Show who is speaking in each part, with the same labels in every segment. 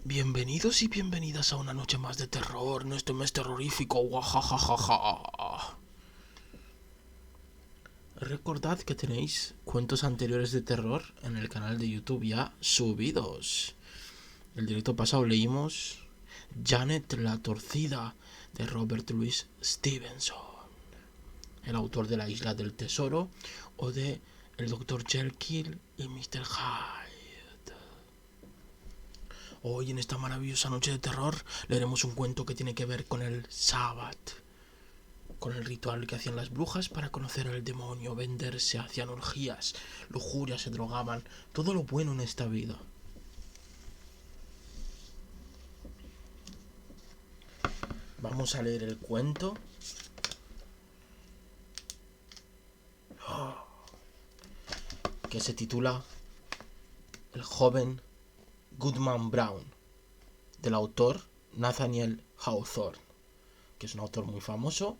Speaker 1: Bienvenidos y bienvenidas a una noche más de terror, en este mes terrorífico. Guajajajaja. Recordad que tenéis cuentos anteriores de terror en el canal de YouTube ya subidos. El directo pasado leímos Janet la Torcida de Robert Louis Stevenson, el autor de La Isla del Tesoro o de El Dr. Jekyll y Mr. Hyde. Hoy en esta maravillosa noche de terror leeremos un cuento que tiene que ver con el Sabbat, con el ritual que hacían las brujas para conocer al demonio, venderse, hacían orgías, lujurias, se drogaban, todo lo bueno en esta vida. Vamos a leer el cuento. Que se titula El joven Goodman Brown, del autor Nathaniel Hawthorne, que es un autor muy famoso,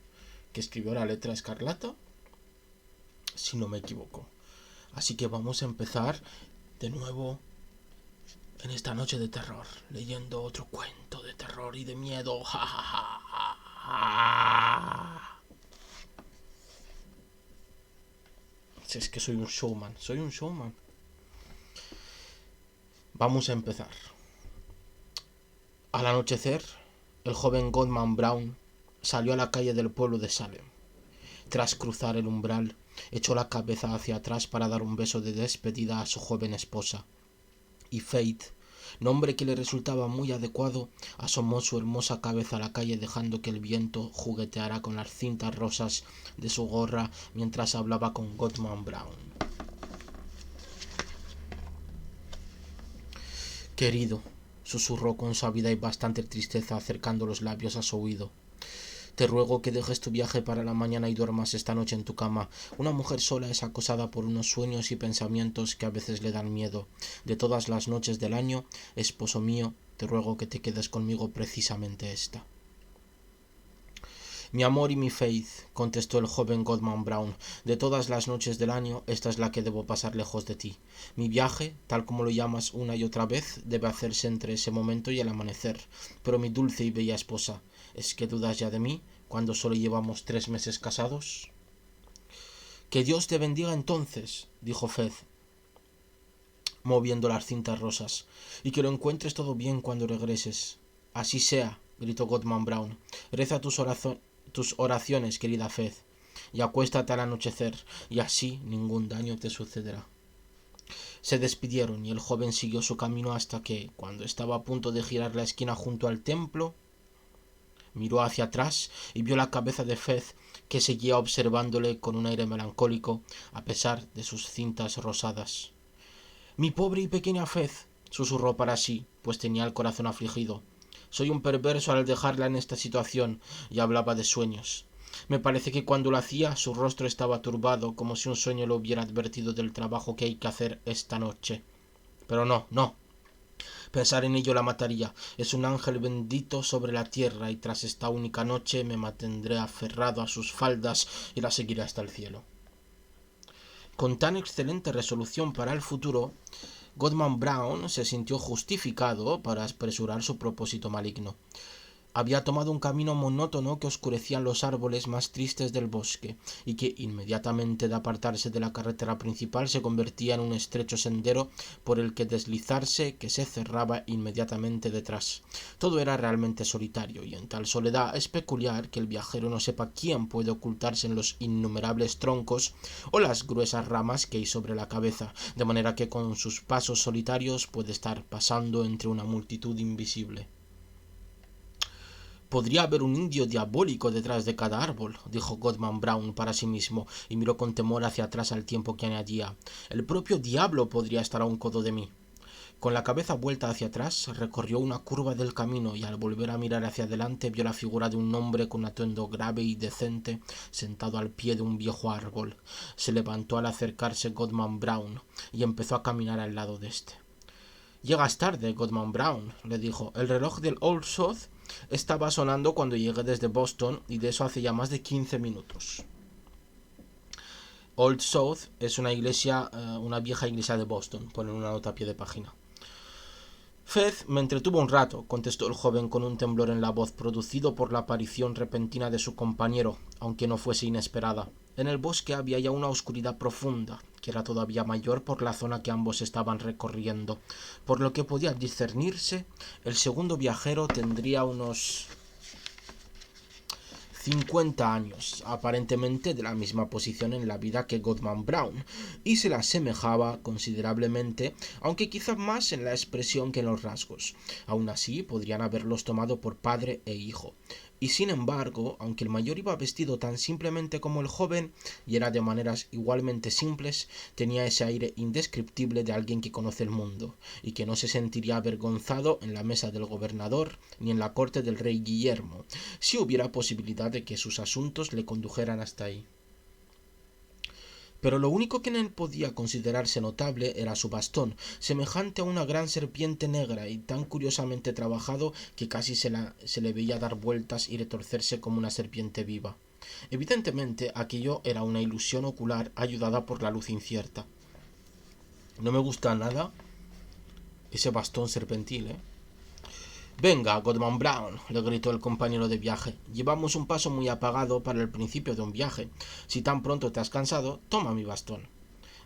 Speaker 1: que escribió La letra escarlata, si no me equivoco. Así que vamos a empezar de nuevo en esta noche de terror, leyendo otro cuento de terror y de miedo. Ja, ja, ja, ja. Si es que soy un showman. Vamos a empezar. Al anochecer, el joven Goodman Brown salió a la calle del pueblo de Salem. Tras cruzar el umbral, echó la cabeza hacia atrás para dar un beso de despedida a su joven esposa. Y Faith, nombre que le resultaba muy adecuado, asomó su hermosa cabeza a la calle dejando que el viento jugueteara con las cintas rosas de su gorra mientras hablaba con Goodman Brown. «Querido», susurró con suavidad y bastante tristeza acercando los labios a su oído, «te ruego que dejes tu viaje para la mañana y duermas esta noche en tu cama. Una mujer sola es acosada por unos sueños y pensamientos que a veces le dan miedo. De todas las noches del año, esposo mío, te ruego que te quedes conmigo precisamente esta». «Mi amor y mi Faith», contestó el joven Goodman Brown, «de todas las noches del año, esta es la que debo pasar lejos de ti. Mi viaje, tal como lo llamas una y otra vez, debe hacerse entre ese momento y el amanecer. Pero mi dulce y bella esposa, ¿es que dudas ya de mí, cuando solo llevamos 3 meses casados?» «Que Dios te bendiga entonces», dijo Faith, moviendo las cintas rosas, «y que lo encuentres todo bien cuando regreses». «Así sea», gritó Goodman Brown. «Reza tus oraciones, querida Faith, y acuéstate al anochecer, y así ningún daño te sucederá». Se despidieron y el joven siguió su camino hasta que, cuando estaba a punto de girar la esquina junto al templo, miró hacia atrás y vio la cabeza de Faith, que seguía observándole con un aire melancólico a pesar de sus cintas rosadas. «Mi pobre y pequeña Faith», susurró para sí, pues tenía el corazón afligido. «Soy un perverso al dejarla en esta situación», y hablaba de sueños. «Me parece que cuando lo hacía su rostro estaba turbado, como si un sueño lo hubiera advertido del trabajo que hay que hacer esta noche. Pero no. Pensar en ello la mataría. Es un ángel bendito sobre la tierra y tras esta única noche me mantendré aferrado a sus faldas y la seguiré hasta el cielo». Con tan excelente resolución para el futuro, Goodman Brown se sintió justificado para apresurar su propósito maligno. Había tomado un camino monótono que oscurecía los árboles más tristes del bosque y que, inmediatamente de apartarse de la carretera principal, se convertía en un estrecho sendero por el que deslizarse, que se cerraba inmediatamente detrás. Todo era realmente solitario, y en tal soledad es peculiar que el viajero no sepa quién puede ocultarse en los innumerables troncos o las gruesas ramas que hay sobre la cabeza, de manera que con sus pasos solitarios puede estar pasando entre una multitud invisible. «Podría haber un indio diabólico detrás de cada árbol», dijo Goodman Brown para sí mismo, y miró con temor hacia atrás al tiempo que añadía: «El propio diablo podría estar a un codo de mí». Con la cabeza vuelta hacia atrás, recorrió una curva del camino y al volver a mirar hacia adelante vio la figura de un hombre con atuendo grave y decente sentado al pie de un viejo árbol. Se levantó al acercarse Goodman Brown y empezó a caminar al lado de este. «Llegas tarde, Goodman Brown», le dijo. «El reloj del Old South estaba sonando cuando llegué desde Boston y de eso hace ya más de 15 minutos». Old South es una vieja iglesia de Boston, ponen una nota a pie de página. Fez me entretuvo un rato, contestó el joven con un temblor en la voz producido por la aparición repentina de su compañero, aunque no fuese inesperada. En el bosque había ya una oscuridad profunda, que era todavía mayor por la zona que ambos estaban recorriendo. Por lo que podía discernirse, el segundo viajero tendría unos 50 años, aparentemente de la misma posición en la vida que Goodman Brown, y se le asemejaba considerablemente, aunque quizá más en la expresión que en los rasgos. Aun así, podrían haberlos tomado por padre e hijo. Y sin embargo, aunque el mayor iba vestido tan simplemente como el joven, y era de maneras igualmente simples, tenía ese aire indescriptible de alguien que conoce el mundo, y que no se sentiría avergonzado en la mesa del gobernador ni en la corte del rey Guillermo, si hubiera posibilidad de que sus asuntos le condujeran hasta ahí. Pero lo único que en él podía considerarse notable era su bastón, semejante a una gran serpiente negra y tan curiosamente trabajado que casi se le veía dar vueltas y retorcerse como una serpiente viva. Evidentemente aquello era una ilusión ocular ayudada por la luz incierta. No me gusta nada ese bastón serpentil, ¿eh? Venga, Goodman Brown, le gritó el compañero de viaje. Llevamos un paso muy apagado para el principio de un viaje. Si tan pronto te has cansado, toma mi bastón.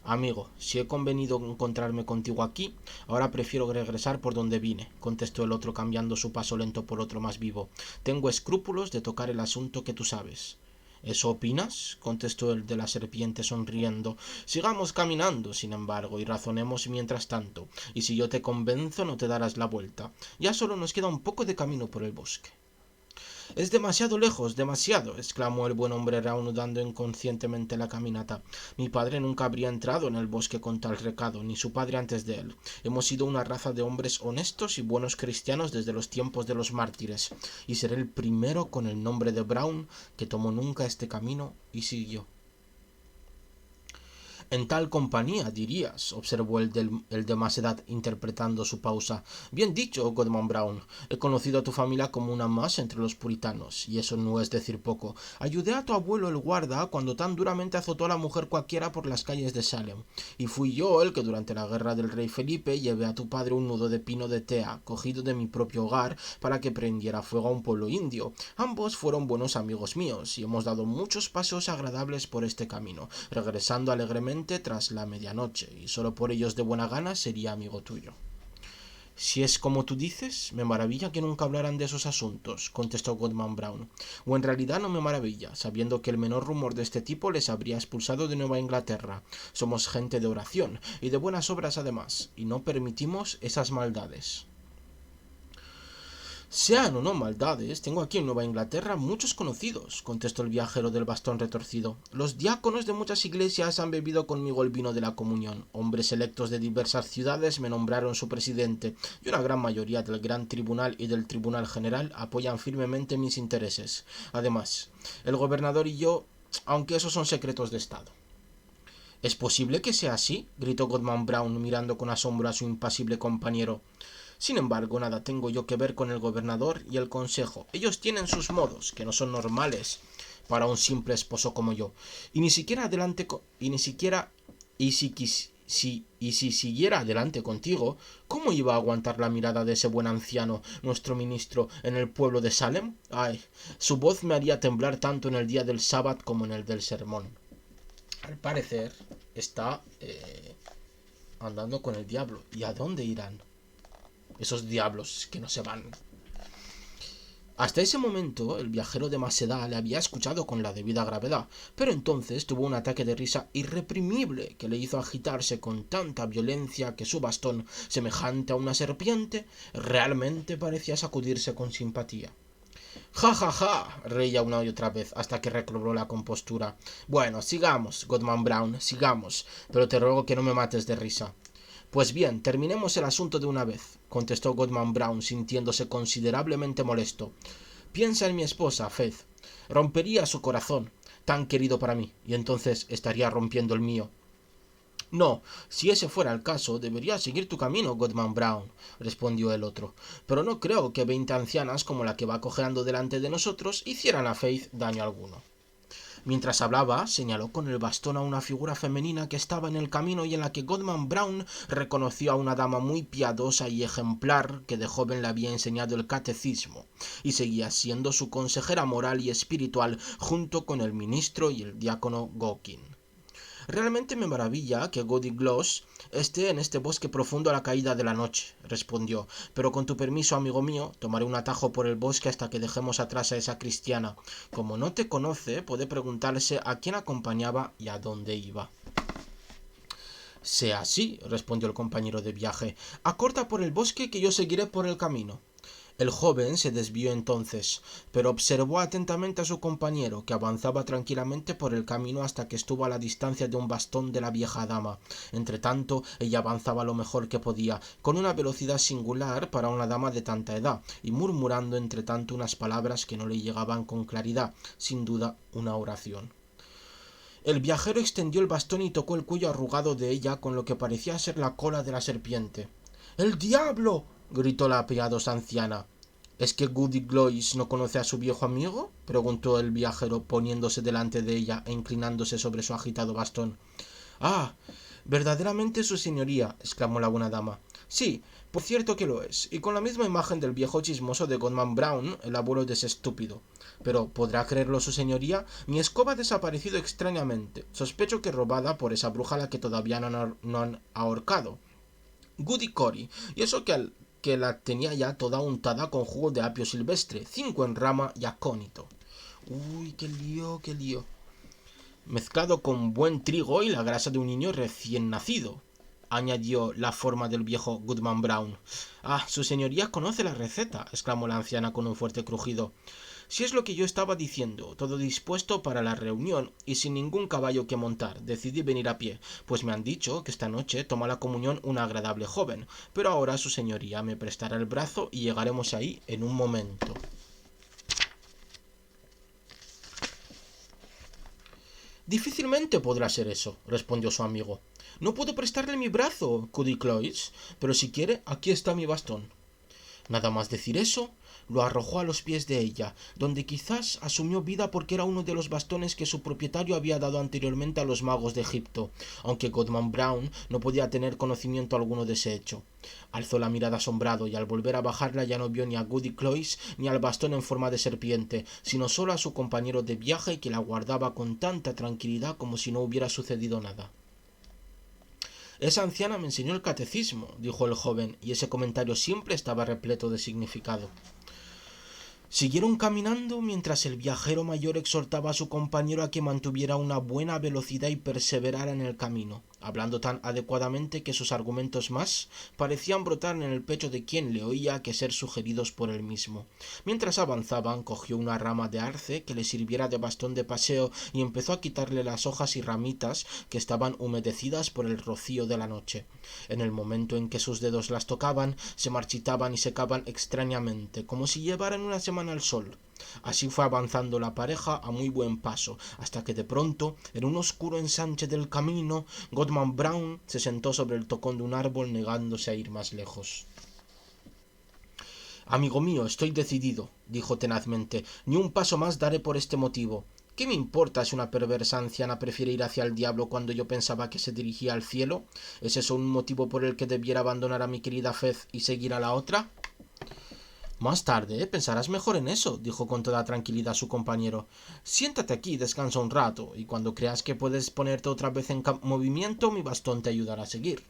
Speaker 1: Amigo, si he convenido encontrarme contigo aquí, ahora prefiero regresar por donde vine, contestó el otro cambiando su paso lento por otro más vivo. Tengo escrúpulos de tocar el asunto que tú sabes. ¿Eso opinas? Contestó el de la serpiente sonriendo. Sigamos caminando, sin embargo, y razonemos mientras tanto, y si yo te convenzo no te darás la vuelta. Ya solo nos queda un poco de camino por el bosque. Es demasiado lejos, demasiado, exclamó el buen hombre reanudando inconscientemente la caminata. Mi padre nunca habría entrado en el bosque con tal recado, ni su padre antes de él. Hemos sido una raza de hombres honestos y buenos cristianos desde los tiempos de los mártires, y seré el primero con el nombre de Brown que tomó nunca este camino y siguió. En tal compañía, dirías, observó el de más edad, interpretando su pausa. Bien dicho, Goodman Brown. He conocido a tu familia como una más entre los puritanos, y eso no es decir poco. Ayudé a tu abuelo el guarda cuando tan duramente azotó a la mujer cualquiera por las calles de Salem, y fui yo el que durante la guerra del rey Felipe llevé a tu padre un nudo de pino de tea, cogido de mi propio hogar, para que prendiera fuego a un pueblo indio. Ambos fueron buenos amigos míos, y hemos dado muchos paseos agradables por este camino, regresando alegremente tras la medianoche, y solo por ellos de buena gana sería amigo tuyo. Si es como tú dices, me maravilla que nunca hablaran de esos asuntos, contestó Goodman Brown. O en realidad no me maravilla, sabiendo que el menor rumor de este tipo les habría expulsado de Nueva Inglaterra. Somos gente de oración, y de buenas obras además, y no permitimos esas maldades. Sean o no maldades, tengo aquí en Nueva Inglaterra muchos conocidos, contestó el viajero del bastón retorcido. Los diáconos de muchas iglesias han bebido conmigo el vino de la comunión. Hombres electos de diversas ciudades me nombraron su presidente, y una gran mayoría del Gran Tribunal y del Tribunal General apoyan firmemente mis intereses. Además, el gobernador y yo, aunque esos son secretos de Estado. ¿Es posible que sea así? Gritó Goodman Brown mirando con asombro a su impasible compañero. Sin embargo, nada tengo yo que ver con el gobernador y el consejo. Ellos tienen sus modos, que no son normales para un simple esposo como yo. Y ni siquiera adelante y ni siquiera y si siguiera adelante contigo, ¿cómo iba a aguantar la mirada de ese buen anciano, nuestro ministro, en el pueblo de Salem? Ay, su voz me haría temblar tanto en el día del sábado como en el del sermón. Al parecer está andando con el diablo. ¿Y a dónde irán esos diablos que no se van? Hasta ese momento el viajero de más edad le había escuchado con la debida gravedad, pero entonces tuvo un ataque de risa irreprimible que le hizo agitarse con tanta violencia que su bastón, semejante a una serpiente, realmente parecía sacudirse con simpatía. Ja, ja, ja, reía una y otra vez hasta que recobró la compostura. Bueno, sigamos, Goodman Brown, sigamos, pero te ruego que no me mates de risa. Pues bien, terminemos el asunto de una vez, contestó Goodman Brown, sintiéndose considerablemente molesto. Piensa en mi esposa, Fez. Rompería su corazón, tan querido para mí, y entonces estaría rompiendo el mío. No, si ese fuera el caso, deberías seguir tu camino, Goodman Brown, respondió el otro. Pero no creo que 20 ancianas como la que va cojeando delante de nosotros hicieran a Faith daño alguno. Mientras hablaba, señaló con el bastón a una figura femenina que estaba en el camino y en la que Goodman Brown reconoció a una dama muy piadosa y ejemplar que de joven le había enseñado el catecismo y seguía siendo su consejera moral y espiritual junto con el ministro y el diácono Gookin. Realmente me maravilla que Goody Gloss esté en este bosque profundo a la caída de la noche, respondió, pero con tu permiso, amigo mío, tomaré un atajo por el bosque hasta que dejemos atrás a esa cristiana. Como no te conoce, puede preguntarse a quién acompañaba y a dónde iba. Sea así, respondió el compañero de viaje. Acorta por el bosque que yo seguiré por el camino. El joven se desvió entonces, pero observó atentamente a su compañero, que avanzaba tranquilamente por el camino hasta que estuvo a la distancia de un bastón de la vieja dama. Entretanto, ella avanzaba lo mejor que podía, con una velocidad singular para una dama de tanta edad, y murmurando entre tanto unas palabras que no le llegaban con claridad, sin duda una oración. El viajero extendió el bastón y tocó el cuello arrugado de ella con lo que parecía ser la cola de la serpiente. ¡El diablo! Gritó la piadosa anciana. ¿Es que Goody Gloss no conoce a su viejo amigo? Preguntó el viajero poniéndose delante de ella e inclinándose sobre su agitado bastón. Ah, verdaderamente su señoría, exclamó la buena dama. Sí, por cierto que lo es, y con la misma imagen del viejo chismoso de Goodman Brown, el abuelo de ese estúpido. Pero, ¿podrá creerlo su señoría? Mi escoba ha desaparecido extrañamente. Sospecho que robada por esa bruja a la que todavía no han ahorcado. Goody Cory, y eso que la tenía ya toda untada con jugo de apio silvestre, 5 en rama y acónito. Uy, qué lío, qué lío. Mezclado con buen trigo y la grasa de un niño recién nacido, añadió la forma del viejo Goodman Brown. Ah, su señoría conoce la receta, exclamó la anciana con un fuerte crujido. Si es lo que yo estaba diciendo, todo dispuesto para la reunión y sin ningún caballo que montar, decidí venir a pie, pues me han dicho que esta noche toma la comunión una agradable joven, pero ahora su señoría me prestará el brazo y llegaremos ahí en un momento. Difícilmente podrá ser eso, respondió su amigo. No puedo prestarle mi brazo, Goody Gloss, pero si quiere, aquí está mi bastón. Nada más decir eso, lo arrojó a los pies de ella, donde quizás asumió vida porque era uno de los bastones que su propietario había dado anteriormente a los magos de Egipto, aunque Goodman Brown no podía tener conocimiento alguno de ese hecho. Alzó la mirada asombrado y al volver a bajarla ya no vio ni a Goody Gloss ni al bastón en forma de serpiente, sino solo a su compañero de viaje que la guardaba con tanta tranquilidad como si no hubiera sucedido nada. Esa anciana me enseñó el catecismo, dijo el joven, y ese comentario siempre estaba repleto de significado. Siguieron caminando mientras el viajero mayor exhortaba a su compañero a que mantuviera una buena velocidad y perseverara en el camino, hablando tan adecuadamente que sus argumentos más parecían brotar en el pecho de quien le oía que ser sugeridos por él mismo. Mientras avanzaban, cogió una rama de arce que le sirviera de bastón de paseo y empezó a quitarle las hojas y ramitas que estaban humedecidas por el rocío de la noche. En el momento en que sus dedos las tocaban, se marchitaban y secaban extrañamente, como si llevaran una semana al sol. Así fue avanzando la pareja a muy buen paso, hasta que de pronto, en un oscuro ensanche del camino, Goodman Brown se sentó sobre el tocón de un árbol negándose a ir más lejos. Amigo mío, estoy decidido, dijo tenazmente, ni un paso más daré por este motivo. ¿Qué me importa si una perversa anciana prefiere ir hacia el diablo cuando yo pensaba que se dirigía al cielo? ¿Es eso un motivo por el que debiera abandonar a mi querida Fez y seguir a la otra? Más tarde pensarás mejor en eso, dijo con toda tranquilidad su compañero. Siéntate aquí y descansa un rato, y cuando creas que puedes ponerte otra vez en movimiento, mi bastón te ayudará a seguir.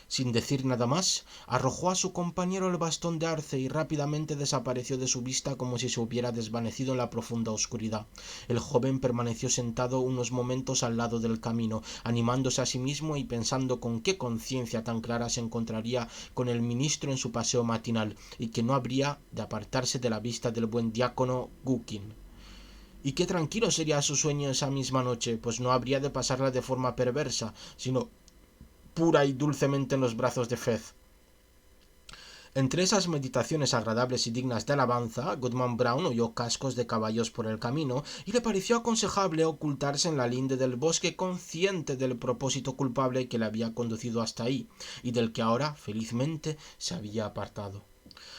Speaker 1: Sin decir nada más, arrojó a su compañero el bastón de arce y rápidamente desapareció de su vista como si se hubiera desvanecido en la profunda oscuridad. El joven permaneció sentado unos momentos al lado del camino, animándose a sí mismo y pensando con qué conciencia tan clara se encontraría con el ministro en su paseo matinal, y que no habría de apartarse de la vista del buen diácono Gookin. Y qué tranquilo sería su sueño esa misma noche, pues no habría de pasarla de forma perversa, sino pura y dulcemente en los brazos de Fez. Entre esas meditaciones agradables y dignas de alabanza, Goodman Brown oyó cascos de caballos por el camino y le pareció aconsejable ocultarse en la linde del bosque, consciente del propósito culpable que le había conducido hasta ahí y del que ahora felizmente se había apartado.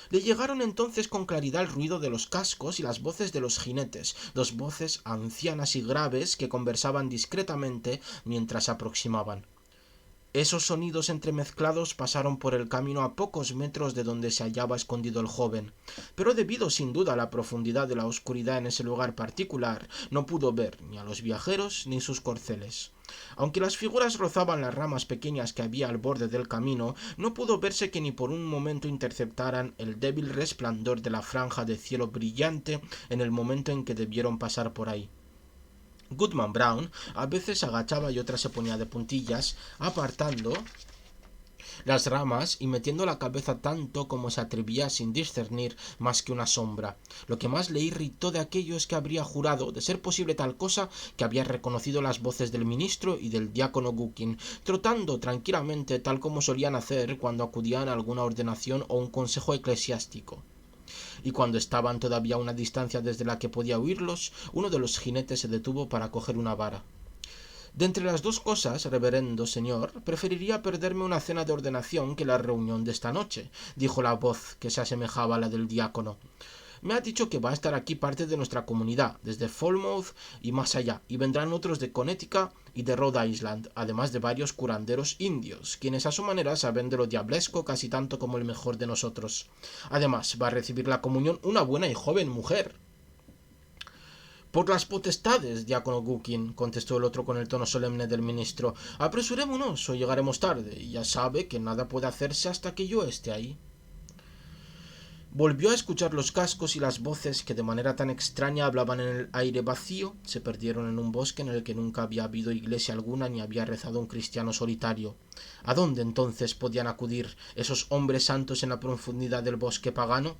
Speaker 1: Le llegaron entonces con claridad el ruido de los cascos y las voces de los jinetes, dos voces ancianas y graves que conversaban discretamente mientras se aproximaban. Esos sonidos entremezclados pasaron por el camino a pocos metros de donde se hallaba escondido el joven, pero debido sin duda a la profundidad de la oscuridad en ese lugar particular, no pudo ver ni a los viajeros ni sus corceles. Aunque las figuras rozaban las ramas pequeñas que había al borde del camino, no pudo verse que ni por un momento interceptaran el débil resplandor de la franja de cielo brillante en el momento en que debieron pasar por ahí. Goodman Brown a veces se agachaba y otras se ponía de puntillas, apartando las ramas y metiendo la cabeza tanto como se atrevía sin discernir más que una sombra. Lo que más le irritó de aquello es que habría jurado, de ser posible tal cosa, que había reconocido las voces del ministro y del diácono Gookin, trotando tranquilamente tal como solían hacer cuando acudían a alguna ordenación o un consejo eclesiástico. Y cuando estaban todavía a una distancia desde la que podía oírlos, uno de los jinetes se detuvo para coger una vara. De entre las dos cosas, reverendo señor, preferiría perderme una cena de ordenación que la reunión de esta noche, dijo la voz que se asemejaba a la del diácono. Me ha dicho que va a estar aquí parte de nuestra comunidad, desde Falmouth y más allá, y vendrán otros de Connecticut y de Rhode Island, además de varios curanderos indios, quienes a su manera saben de lo diablesco casi tanto como el mejor de nosotros. Además, va a recibir la comunión una buena y joven mujer. Por las potestades, diácono Gookin, contestó el otro con el tono solemne del ministro, apresurémonos o llegaremos tarde, y ya sabe que nada puede hacerse hasta que yo esté ahí. Volvió a escuchar los cascos y las voces que de manera tan extraña hablaban en el aire vacío, se perdieron en un bosque en el que nunca había habido iglesia alguna ni había rezado un cristiano solitario. ¿A dónde entonces podían acudir esos hombres santos en la profundidad del bosque pagano?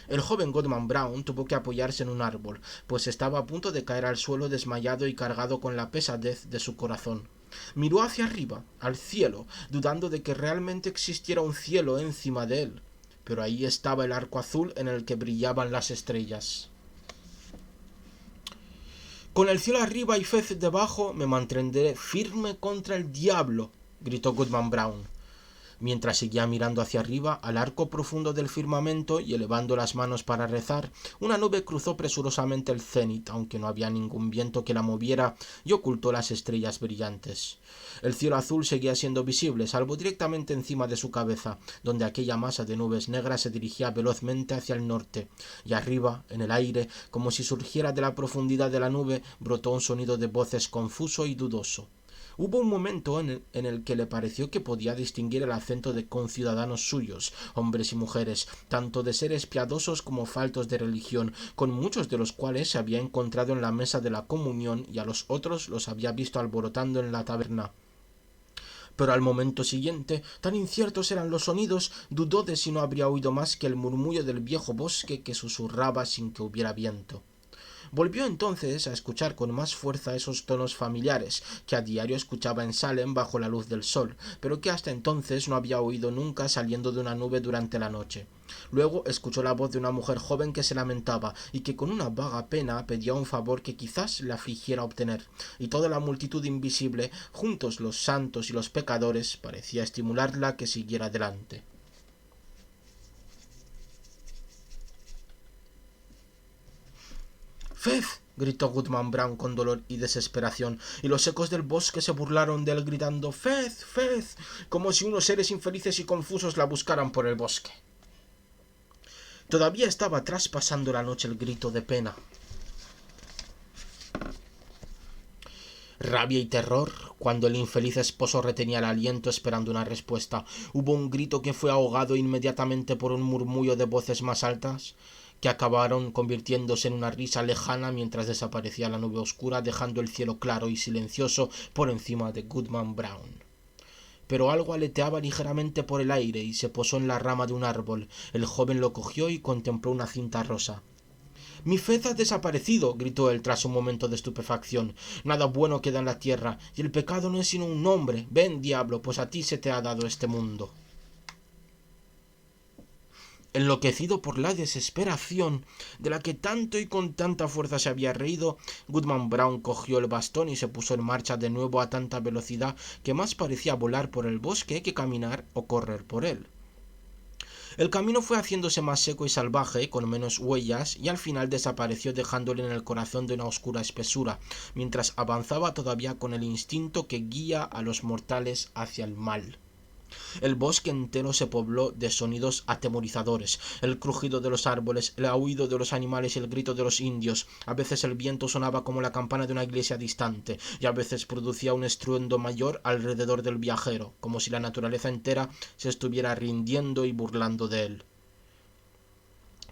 Speaker 1: El joven Goodman Brown tuvo que apoyarse en un árbol, pues estaba a punto de caer al suelo desmayado y cargado con la pesadez de su corazón. Miró hacia arriba, al cielo, dudando de que realmente existiera un cielo encima de él. Pero ahí estaba el arco azul en el que brillaban las estrellas. Con el cielo arriba y fez debajo, me mantendré firme contra el diablo, gritó Goodman Brown, mientras seguía mirando hacia arriba al arco profundo del firmamento y elevando las manos para rezar. Una nube cruzó presurosamente el cénit, aunque no había ningún viento que la moviera, y ocultó las estrellas brillantes. El cielo azul seguía siendo visible, salvo directamente encima de su cabeza, donde aquella masa de nubes negras se dirigía velozmente hacia el norte, y arriba, en el aire, como si surgiera de la profundidad de la nube, brotó un sonido de voces confuso y dudoso. Hubo un momento en el que le pareció que podía distinguir el acento de conciudadanos suyos, hombres y mujeres, tanto de seres piadosos como faltos de religión, con muchos de los cuales se había encontrado en la mesa de la comunión y a los otros los había visto alborotando en la taberna. Pero al momento siguiente, tan inciertos eran los sonidos, dudó de si no habría oído más que el murmullo del viejo bosque que susurraba sin que hubiera viento. Volvió entonces a escuchar con más fuerza esos tonos familiares que a diario escuchaba en Salem bajo la luz del sol, pero que hasta entonces no había oído nunca saliendo de una nube durante la noche. Luego escuchó la voz de una mujer joven que se lamentaba y que con una vaga pena pedía un favor que quizás le afligiera obtener, y toda la multitud invisible, juntos los santos y los pecadores, parecía estimularla a que siguiera adelante. ¡Fez! Gritó Goodman Brown con dolor y desesperación, y los ecos del bosque se burlaron de él gritando ¡Fez! ¡Fez! Como si unos seres infelices y confusos la buscaran por el bosque. Todavía estaba traspasando la noche el grito de pena, rabia y terror cuando el infeliz esposo retenía el aliento esperando una respuesta. Hubo un grito que fue ahogado inmediatamente por un murmullo de voces más altas, que acabaron convirtiéndose en una risa lejana mientras desaparecía la nube oscura, dejando el cielo claro y silencioso por encima de Goodman Brown. Pero algo aleteaba ligeramente por el aire y se posó en la rama de un árbol. El joven lo cogió y contempló una cinta rosa. «Mi fez ha desaparecido», gritó él tras un momento de estupefacción. «Nada bueno queda en la tierra, y el pecado no es sino un nombre. Ven, diablo, pues a ti se te ha dado este mundo». Enloquecido por la desesperación de la que tanto y con tanta fuerza se había reído, Goodman Brown cogió el bastón y se puso en marcha de nuevo a tanta velocidad que más parecía volar por el bosque que caminar o correr por él. El camino fue haciéndose más seco y salvaje, con menos huellas, y al final desapareció dejándole en el corazón de una oscura espesura, mientras avanzaba todavía con el instinto que guía a los mortales hacia el mal. El bosque entero se pobló de sonidos atemorizadores, el crujido de los árboles, el aullido de los animales y el grito de los indios. A veces el viento sonaba como la campana de una iglesia distante, y a veces producía un estruendo mayor alrededor del viajero, como si la naturaleza entera se estuviera rindiendo y burlando de él.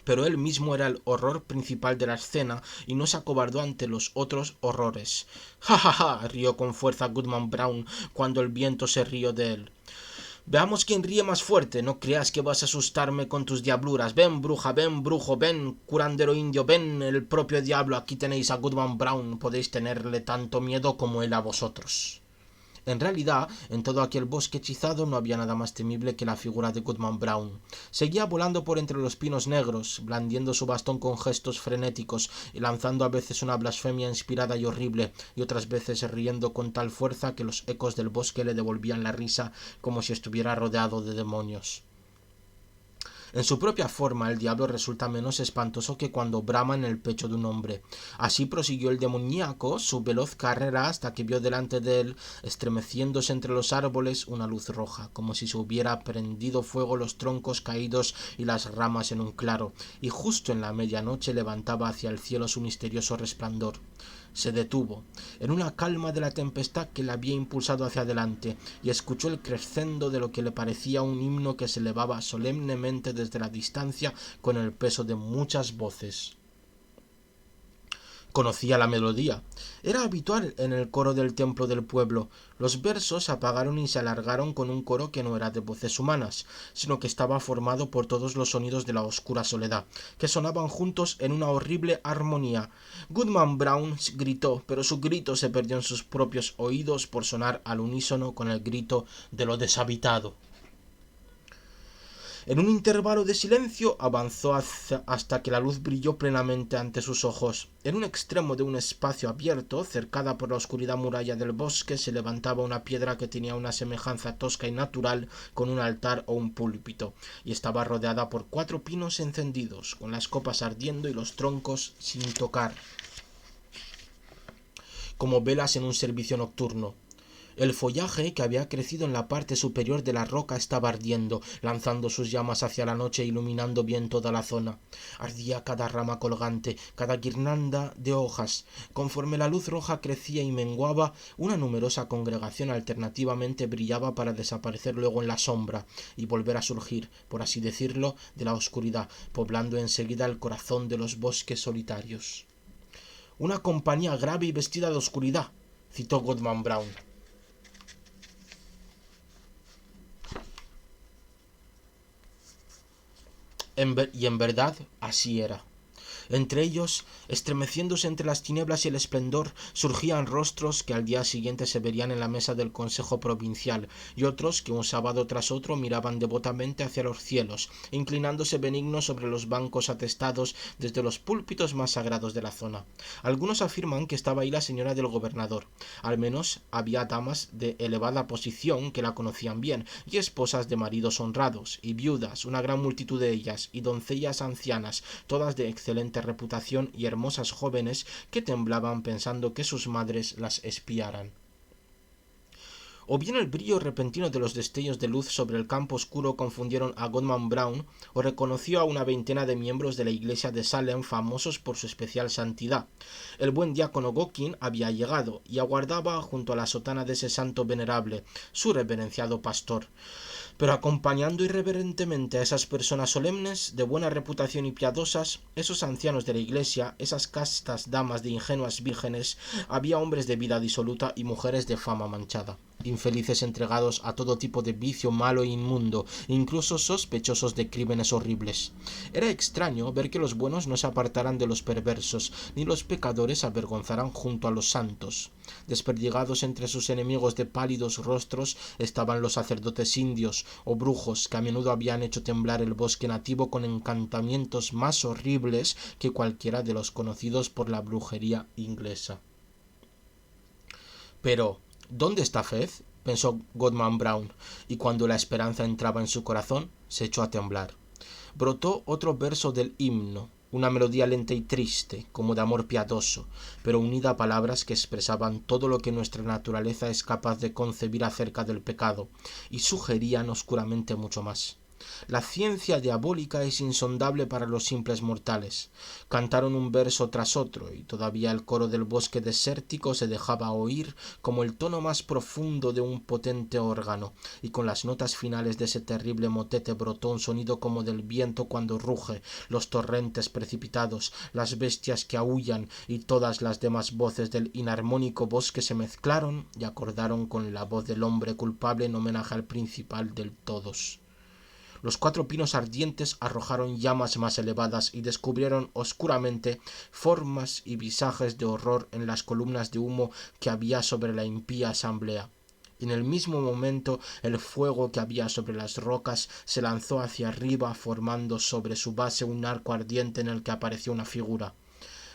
Speaker 1: Pero él mismo era el horror principal de la escena y no se acobardó ante los otros horrores. ¡Ja, ja, ja! Rió con fuerza Goodman Brown cuando el viento se rió de él. Veamos quién ríe más fuerte. No creas que vas a asustarme con tus diabluras. Ven, bruja, ven, brujo, ven, curandero indio, ven, el propio diablo. Aquí tenéis a Goodman Brown. Podéis tenerle tanto miedo como él a vosotros. En realidad, en todo aquel bosque hechizado no había nada más temible que la figura de Goodman Brown. Seguía volando por entre los pinos negros, blandiendo su bastón con gestos frenéticos y lanzando a veces una blasfemia inspirada y horrible, y otras veces riendo con tal fuerza que los ecos del bosque le devolvían la risa como si estuviera rodeado de demonios. En su propia forma, el diablo resulta menos espantoso que cuando brama en el pecho de un hombre. Así prosiguió el demoníaco su veloz carrera hasta que vio delante de él, estremeciéndose entre los árboles, una luz roja, como si se hubiera prendido fuego los troncos caídos y las ramas en un claro, y justo en la medianoche levantaba hacia el cielo su misterioso resplandor. Se detuvo, en una calma de la tempestad que le había impulsado hacia adelante, y escuchó el crescendo de lo que le parecía un himno que se elevaba solemnemente desde la distancia con el peso de muchas voces. Conocía la melodía. Era habitual en el coro del templo del pueblo. Los versos se apagaron y se alargaron con un coro que no era de voces humanas, sino que estaba formado por todos los sonidos de la oscura soledad, que sonaban juntos en una horrible armonía. Goodman Brown gritó, pero su grito se perdió en sus propios oídos por sonar al unísono con el grito de lo deshabitado. En un intervalo de silencio avanzó hasta que la luz brilló plenamente ante sus ojos. En un extremo de un espacio abierto, cercada por la oscuridad muralla del bosque, se levantaba una piedra que tenía una semejanza tosca y natural con un altar o un púlpito, y estaba rodeada por 4 pinos encendidos, con las copas ardiendo y los troncos sin tocar, como velas en un servicio nocturno. El follaje que había crecido en la parte superior de la roca estaba ardiendo, lanzando sus llamas hacia la noche, iluminando bien toda la zona. Ardía cada rama colgante, cada guirnalda de hojas. Conforme la luz roja crecía y menguaba, una numerosa congregación alternativamente brillaba para desaparecer luego en la sombra y volver a surgir, por así decirlo, de la oscuridad, poblando enseguida el corazón de los bosques solitarios. Una compañía grave y vestida de oscuridad, citó Goodman Brown. Y en verdad así era. Entre ellos, estremeciéndose entre las tinieblas y el esplendor, surgían rostros que al día siguiente se verían en la mesa del Consejo Provincial, y otros que un sábado tras otro miraban devotamente hacia los cielos, inclinándose benignos sobre los bancos atestados desde los púlpitos más sagrados de la zona. Algunos afirman que estaba ahí la señora del gobernador. Al menos había damas de elevada posición que la conocían bien, y esposas de maridos honrados, y viudas, una gran multitud de ellas, y doncellas ancianas, todas de excelente reputación y hermosas jóvenes que temblaban pensando que sus madres las espiaran. O bien el brillo repentino de los destellos de luz sobre el campo oscuro confundieron a Goodman Brown, o reconoció a una veintena de miembros de la iglesia de Salem famosos por su especial santidad. El buen diácono Gokin había llegado y aguardaba junto a la sotana de ese santo venerable, su reverenciado pastor. Pero acompañando irreverentemente a esas personas solemnes, de buena reputación y piadosas, esos ancianos de la iglesia, esas castas damas de ingenuas vírgenes, había hombres de vida disoluta y mujeres de fama manchada, infelices entregados a todo tipo de vicio malo e inmundo, incluso sospechosos de crímenes horribles. Era extraño ver que los buenos no se apartaran de los perversos, ni los pecadores se avergonzaran junto a los santos. Desperdigados entre sus enemigos de pálidos rostros estaban los sacerdotes indios o brujos que a menudo habían hecho temblar el bosque nativo con encantamientos más horribles que cualquiera de los conocidos por la brujería inglesa. Pero ¿dónde está Fez?, pensó Goodman Brown, y cuando la esperanza entraba en su corazón, se echó a temblar. Brotó otro verso del himno, una melodía lenta y triste, como de amor piadoso, pero unida a palabras que expresaban todo lo que nuestra naturaleza es capaz de concebir acerca del pecado, y sugerían oscuramente mucho más. La ciencia diabólica es insondable para los simples mortales. Cantaron un verso tras otro, y todavía el coro del bosque desértico se dejaba oír como el tono más profundo de un potente órgano, y con las notas finales de ese terrible motete brotó un sonido como del viento cuando ruge, los torrentes precipitados, las bestias que aúllan, y todas las demás voces del inarmónico bosque se mezclaron y acordaron con la voz del hombre culpable en homenaje al principal del todos. Los 4 pinos ardientes arrojaron llamas más elevadas y descubrieron oscuramente formas y visajes de horror en las columnas de humo que había sobre la impía asamblea. Y en el mismo momento el fuego que había sobre las rocas se lanzó hacia arriba, formando sobre su base un arco ardiente en el que apareció una figura.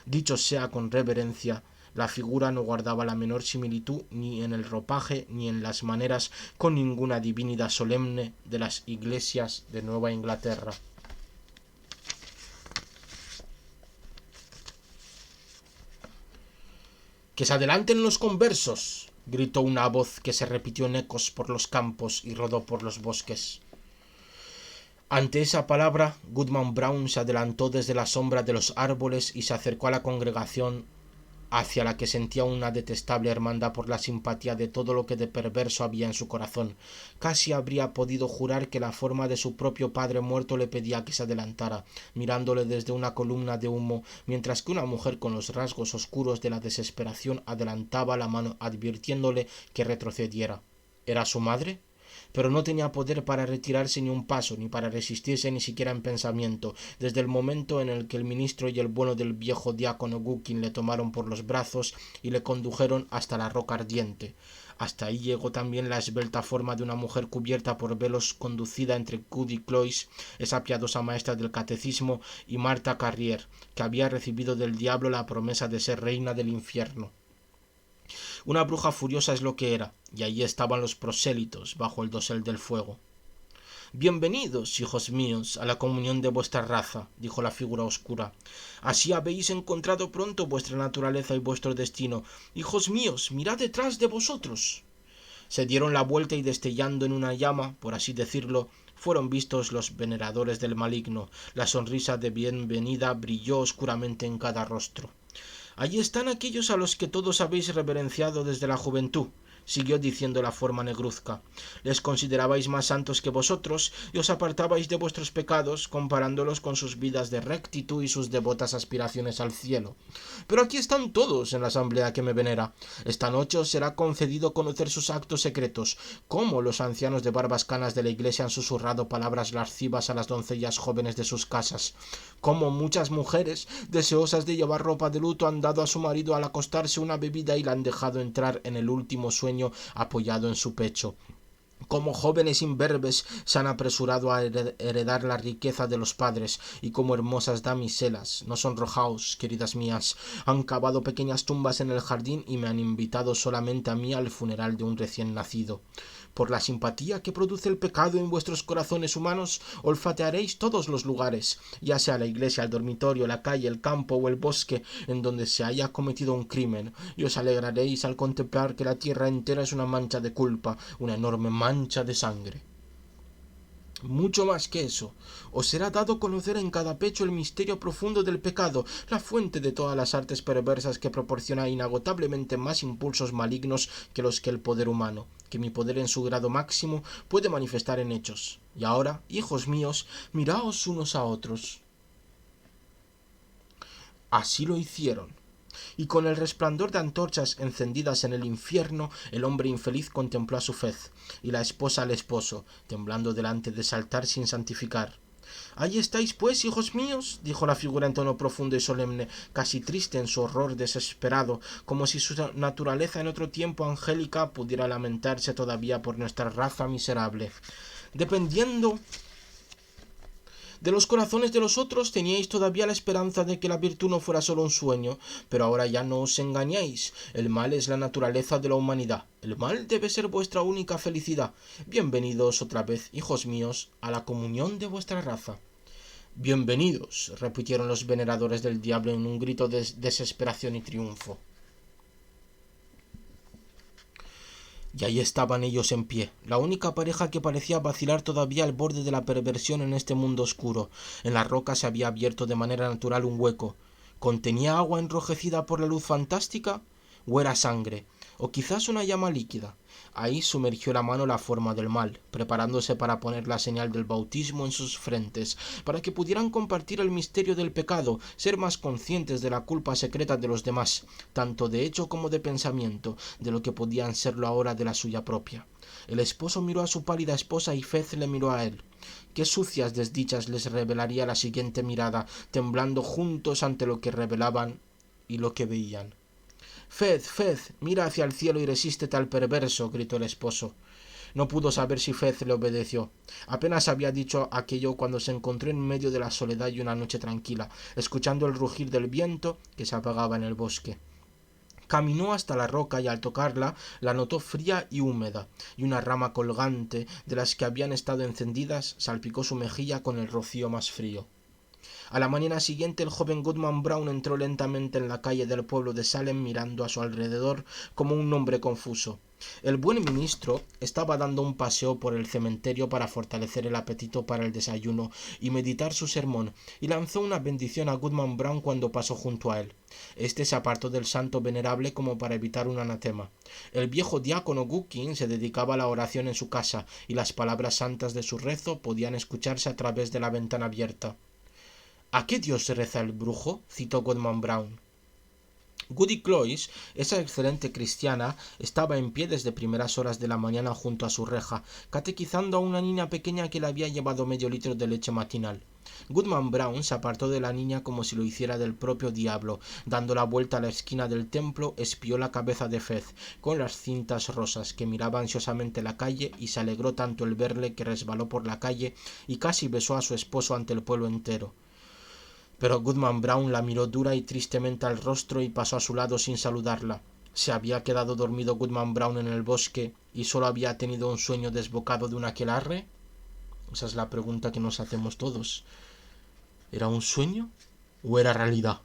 Speaker 1: Dicho sea con reverencia, la figura no guardaba la menor similitud ni en el ropaje ni en las maneras con ninguna divinidad solemne de las iglesias de Nueva Inglaterra. ¡Que se adelanten los conversos!, gritó una voz que se repitió en ecos por los campos y rodó por los bosques. Ante esa palabra, Goodman Brown se adelantó desde la sombra de los árboles y se acercó a la congregación, hacia la que sentía una detestable hermandad por la simpatía de todo lo que de perverso había en su corazón. Casi habría podido jurar que la forma de su propio padre muerto le pedía que se adelantara, mirándole desde una columna de humo, mientras que una mujer con los rasgos oscuros de la desesperación adelantaba la mano advirtiéndole que retrocediera. ¿Era su madre? Pero no tenía poder para retirarse ni un paso, ni para resistirse ni siquiera en pensamiento, desde el momento en el que el ministro y el bueno del viejo diácono Gookin le tomaron por los brazos y le condujeron hasta la roca ardiente. Hasta ahí llegó también la esbelta forma de una mujer cubierta por velos, conducida entre Goody Cloyce, esa piadosa maestra del catecismo, y Martha Carrier, que había recibido del diablo la promesa de ser reina del infierno. Una bruja furiosa es lo que era, y allí estaban los prosélitos bajo el dosel del fuego. Bienvenidos, hijos míos, a la comunión de vuestra raza, dijo la figura oscura. Así habéis encontrado pronto vuestra naturaleza y vuestro destino. Hijos míos, mirad detrás de vosotros. Se dieron la vuelta y destellando en una llama, por así decirlo, fueron vistos los veneradores del maligno. La sonrisa de bienvenida brilló oscuramente en cada rostro. Allí están aquellos a los que todos habéis reverenciado desde la juventud, siguió diciendo la forma negruzca. Les considerabais más santos que vosotros y os apartabais de vuestros pecados comparándolos con sus vidas de rectitud y sus devotas aspiraciones al cielo. Pero aquí están todos en la asamblea que me venera. Esta noche os será concedido conocer sus actos secretos, cómo los ancianos de barbas canas de la iglesia han susurrado palabras lascivas a las doncellas jóvenes de sus casas, cómo muchas mujeres, deseosas de llevar ropa de luto, han dado a su marido al acostarse una bebida y la han dejado entrar en el último sueño apoyado en su pecho. Como jóvenes imberbes se han apresurado a heredar la riqueza de los padres, y como hermosas damiselas, no sonrojaos, queridas mías, han cavado pequeñas tumbas en el jardín y me han invitado solamente a mí al funeral de un recién nacido. Por la simpatía que produce el pecado en vuestros corazones humanos, olfatearéis todos los lugares, ya sea la iglesia, el dormitorio, la calle, el campo o el bosque, en donde se haya cometido un crimen, y os alegraréis al contemplar que la tierra entera es una mancha de culpa, una enorme mancha de sangre. Mucho más que eso, os será dado conocer en cada pecho el misterio profundo del pecado, la fuente de todas las artes perversas que proporciona inagotablemente más impulsos malignos que los que el poder humano, que mi poder en su grado máximo puede manifestar en hechos. Y ahora, hijos míos, miraos unos a otros. Así lo hicieron. Y con el resplandor de antorchas encendidas en el infierno, el hombre infeliz contempló a su fez, y la esposa al esposo, temblando delante de ese altar sin santificar. Ahí estáis, pues, hijos míos, dijo la figura en tono profundo y solemne, casi triste en su horror desesperado, como si su naturaleza en otro tiempo angélica pudiera lamentarse todavía por nuestra raza miserable. Dependiendo de los corazones de los otros teníais todavía la esperanza de que la virtud no fuera solo un sueño, pero ahora ya no os engañáis. El mal es la naturaleza de la humanidad. El mal debe ser vuestra única felicidad. Bienvenidos otra vez, hijos míos, a la comunión de vuestra raza. Bienvenidos, repitieron los veneradores del diablo en un grito de desesperación y triunfo. Y ahí estaban ellos en pie, la única pareja que parecía vacilar todavía al borde de la perversión en este mundo oscuro. En la roca se había abierto de manera natural un hueco. ¿Contenía agua enrojecida por la luz fantástica? ¿O era sangre? ¿O quizás una llama líquida? Ahí sumergió la mano la forma del mal, preparándose para poner la señal del bautismo en sus frentes, para que pudieran compartir el misterio del pecado, ser más conscientes de la culpa secreta de los demás, tanto de hecho como de pensamiento, de lo que podían serlo ahora de la suya propia. El esposo miró a su pálida esposa y Fez le miró a él. Qué sucias desdichas les revelaría la siguiente mirada, temblando juntos ante lo que revelaban y lo que veían. Fez, mira hacia el cielo y resístete al perverso, gritó el esposo. No pudo saber si Fez le obedeció. Apenas había dicho aquello cuando se encontró en medio de la soledad y una noche tranquila, escuchando el rugir del viento que se apagaba en el bosque. Caminó hasta la roca y al tocarla la notó fría y húmeda, y una rama colgante de las que habían estado encendidas salpicó su mejilla con el rocío más frío. A la mañana siguiente el joven Goodman Brown entró lentamente en la calle del pueblo de Salem mirando a su alrededor como un hombre confuso. El buen ministro estaba dando un paseo por el cementerio para fortalecer el apetito para el desayuno y meditar su sermón, y lanzó una bendición a Goodman Brown cuando pasó junto a él. Este se apartó del santo venerable como para evitar un anatema. El viejo diácono Gookin se dedicaba a la oración en su casa, y las palabras santas de su rezo podían escucharse a través de la ventana abierta. ¿A qué dios se reza el brujo?, citó Goodman Brown. Goody Cloyce, esa excelente cristiana, estaba en pie desde primeras horas de la mañana junto a su reja, catequizando a una niña pequeña que le había llevado medio litro de leche matinal. Goodman Brown se apartó de la niña como si lo hiciera del propio diablo. Dando la vuelta a la esquina del templo, espió la cabeza de Fez, con las cintas rosas, que miraba ansiosamente la calle, y se alegró tanto el verle que resbaló por la calle y casi besó a su esposo ante el pueblo entero. Pero Goodman Brown la miró dura y tristemente al rostro y pasó a su lado sin saludarla. ¿Se había quedado dormido Goodman Brown en el bosque y solo había tenido un sueño desbocado de un aquelarre? Esa es la pregunta que nos hacemos todos. ¿Era un sueño o era realidad?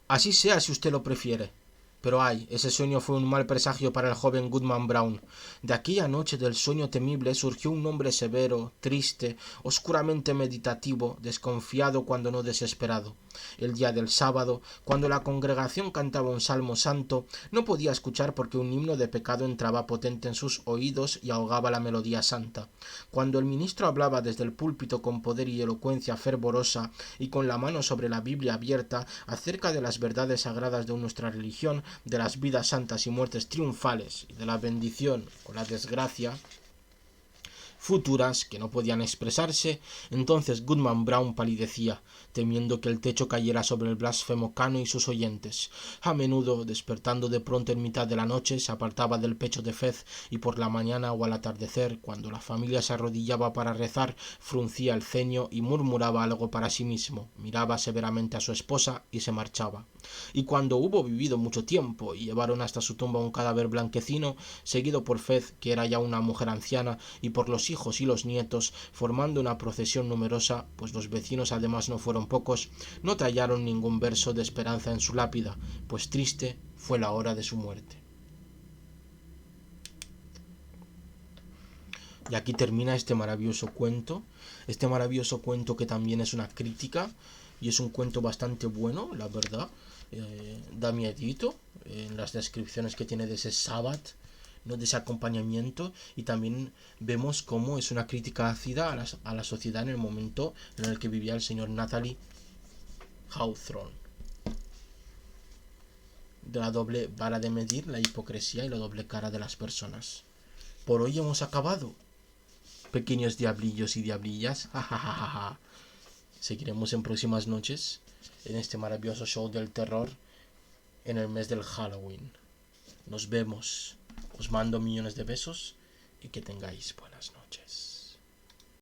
Speaker 1: Así sea si usted lo prefiere. Pero ay, ese sueño fue un mal presagio para el joven Goodman Brown. De aquella noche del sueño temible surgió un hombre severo, triste, oscuramente meditativo, desconfiado cuando no desesperado. El día del sábado, cuando la congregación cantaba un salmo santo, no podía escuchar porque un himno de pecado entraba potente en sus oídos y ahogaba la melodía santa. Cuando el ministro hablaba desde el púlpito con poder y elocuencia fervorosa y con la mano sobre la Biblia abierta acerca de las verdades sagradas de nuestra religión, de las vidas santas y muertes triunfales y de la bendición o la desgracia futuras que no podían expresarse, entonces Goodman Brown palidecía, temiendo que el techo cayera sobre el blasfemo Cano y sus oyentes. A menudo, despertando de pronto en mitad de la noche, se apartaba del pecho de Fez y por la mañana o al atardecer, cuando la familia se arrodillaba para rezar, fruncía el ceño y murmuraba algo para sí mismo, miraba severamente a su esposa y se marchaba. Y cuando hubo vivido mucho tiempo y llevaron hasta su tumba un cadáver blanquecino, seguido por Fez, que era ya una mujer anciana, y por los hijos y los nietos, formando una procesión numerosa, pues los vecinos además no fueron pocos, no tallaron ningún verso de esperanza en su lápida, pues triste fue la hora de su muerte. Y aquí termina este maravilloso cuento que también es una crítica, y es un cuento bastante bueno, la verdad. Da miedito en las descripciones que tiene de ese sábado, ¿no?, de ese acompañamiento, y también vemos cómo es una crítica ácida a la sociedad en el momento en el que vivía el señor Nathan Hawthorne, de la doble vara de medir, la hipocresía y la doble cara de las personas. Por hoy hemos acabado, pequeños diablillos y diablillas. Seguiremos en próximas noches en este maravilloso show del terror en el mes del Halloween. Nos vemos. Os mando millones de besos y que tengáis buenas noches.